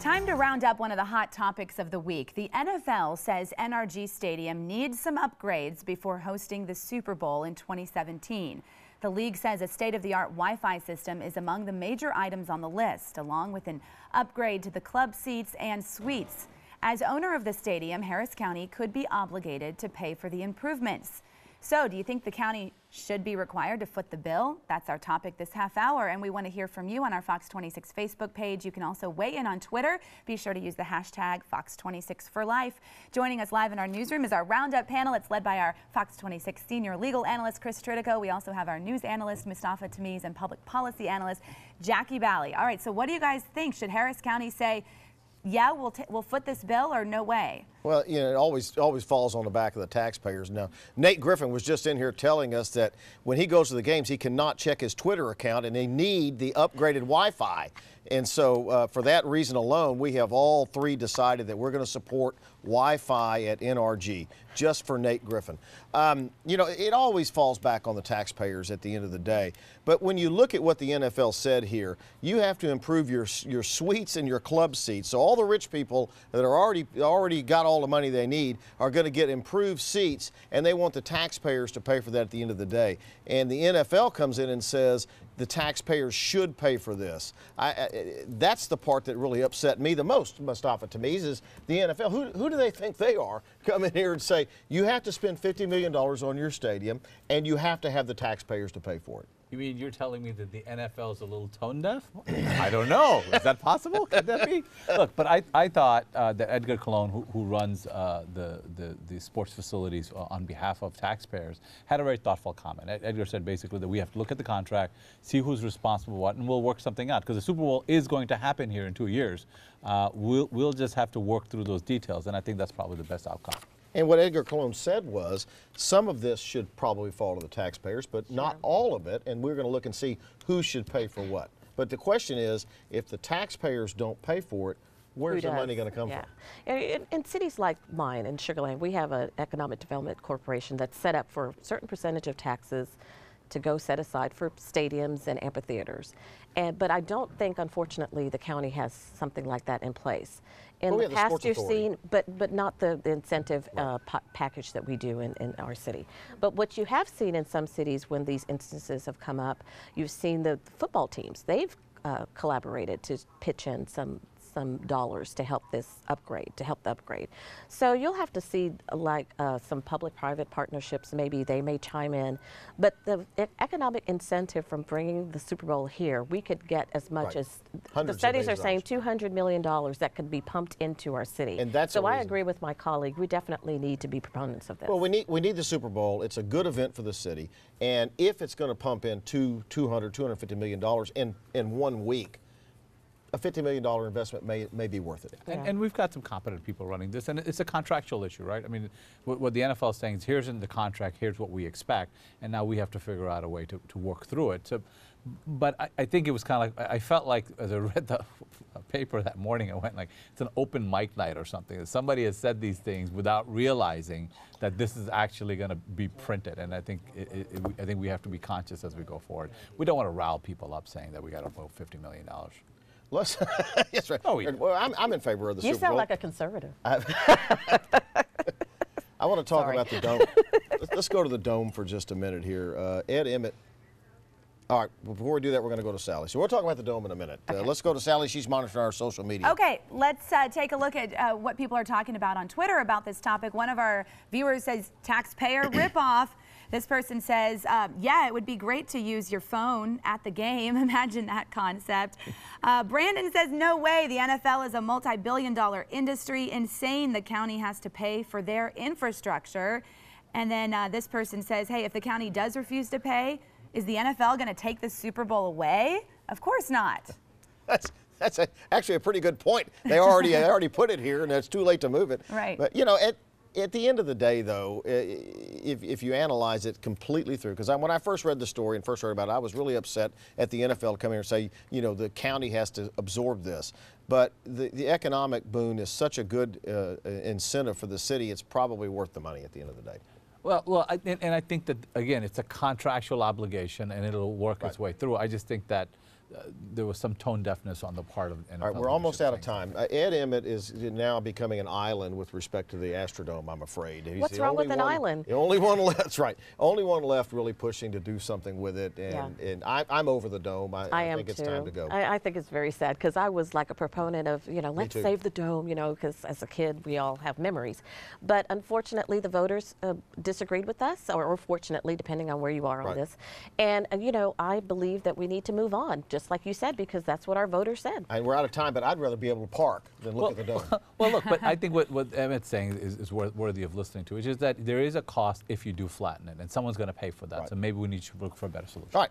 Time to round up one of the hot topics of the week. The NFL says NRG Stadium needs some upgrades before hosting the Super Bowl in 2017. The league says a state-of-the-art Wi-Fi system is among the major items on the list, along with an upgrade to the club seats and suites. As owner of the stadium, Harris County could be obligated to pay for the improvements. So, do you think the county should be required to foot the bill? That's our topic this half hour, and we want to hear from you on our Fox 26 Facebook page. You can also weigh in on Twitter. Be sure to use the hashtag Fox26forlife. Joining us live in our newsroom is our Roundup panel. It's led by our Fox 26 senior legal analyst, Chris Tritico. We also have our news analyst, Mustafa Tamiz, and public policy analyst, Jackie Bally. All right, so what do you guys think? Should Harris County say, yeah, we'll foot this bill, or no way? Well, you know, it always falls on the back of the taxpayers. Now, Nate Griffin was just in here telling us that when he goes to the games, he cannot check his Twitter account, and they need the upgraded Wi-Fi. And so for that reason alone, we have all three decided that we're going to support Wi-Fi at NRG, just for Nate Griffin. You know, it always falls back on the taxpayers at the end of the day. But when you look at what the NFL said here, you have to improve your suites and your club seats. So all the rich people that are already got all the money they need are going to get improved seats, and they want the taxpayers to pay for that at the end of the day. And the NFL comes in and says the taxpayers should pay for this. That's the part that really upset me the most, Mustafa Tamiz, is the NFL. Who do they think they are come in here and say you have to spend $50 million on your stadium and you have to have the taxpayers to pay for it? You mean you're telling me that the NFL is a little tone deaf? I don't know. Is that possible? Could that be? Look, but I thought that Edgar Colon, who runs the sports facilities on behalf of taxpayers, had a very thoughtful comment. Edgar said basically that we have to look at the contract, see who's responsible for what, and we'll work something out. Because the Super Bowl is going to happen here in 2 years. We'll just have to work through those details, and I think that's probably the best outcome. And what Edgar Colon said was some of this should probably fall to the taxpayers, but not all of it, and we're going to look and see who should pay for what. But the question is, if the taxpayers don't pay for it, where's the money going to come from? In cities like mine, in Sugar Land, we have an economic development corporation that's set up for a certain percentage of taxes to go set aside for stadiums and amphitheaters. But I don't think, unfortunately, the county has something like that in place. In the past, you've seen, but not the incentive package that we do in our city. But what you have seen in some cities when these instances have come up, you've seen the football teams. They've collaborated to pitch in some dollars to help this upgrade, to help the upgrade. So you'll have to see like some public-private partnerships, maybe they may chime in, but the economic incentive from bringing the Super Bowl here, we could get as much as, the studies are saying $200 million that could be pumped into our city. And that's so I agree with my colleague, we definitely need to be proponents of this. Well, we need the Super Bowl. It's a good event for the city, and if it's going to pump in $250 million in 1 week, a $50 million investment may be worth it. And we've got some competent people running this, and it's a contractual issue, right? I mean, what the NFL is saying is here's in the contract, here's what we expect, and now we have to figure out a way to work through it. So, but I think it was kind of like, I felt like as I read the paper that morning, I went like, it's an open mic night or something. Somebody has said these things without realizing that this is actually going to be printed, and I think I think we have to be conscious as we go forward. We don't want to rile people up saying that we got to vote $50 million. Yes, right. Oh, yeah. Well, I'm in favor of the Super Bowl. You sound like a conservative. I want to talk about the dome. Let's go to the dome for just a minute here. Ed Emmett. All right, before we do that, we're going to go to Sally. So we'll talk about the dome in a minute. Okay. Let's go to Sally. She's monitoring our social media. Okay, let's take a look at what people are talking about on Twitter about this topic. One of our viewers says, taxpayer ripoff. This person says, yeah, it would be great to use your phone at the game. Imagine that concept. Brandon says, no way. The NFL is a multi-billion-dollar industry. Insane the county has to pay for their infrastructure. And then this person says, hey, if the county does refuse to pay, is the NFL going to take the Super Bowl away? Of course not. That's actually a pretty good point. They already put it here, and it's too late to move it. Right. But, you know, at the end of the day, though, if you analyze it completely through, because when I first read the story and first heard about it, I was really upset at the NFL to come here and say, you know, the county has to absorb this. But the economic boon is such a good incentive for the city, it's probably worth the money at the end of the day. Well, and I think that, again, it's a contractual obligation, and it'll work its way through. I just think that there was some tone deafness on the part of NFL. All right, we're almost out of leadership time. Ed Emmett is now becoming an island with respect to the Astrodome, I'm afraid. He's What's the wrong only with an one- island? The only one left, that's right. Only one left really pushing to do something with it, and I'm over the dome. I am think it's too. time to go. I think it's very sad because I was like a proponent of, let's too. save the dome, because as a kid we all have memories. But unfortunately the voters disagreed with us, or fortunately, depending on where you are on Right. this. And, I believe that we need to move on, just like you said, because that's what our voters said. And we're out of time, but I'd rather be able to park than look at the dome. Well, look, but I think what Emmett's saying is worthy of listening to, which is that there is a cost if you do flatten it, and someone's going to pay for that. Right. So maybe we need to look for a better solution. All right.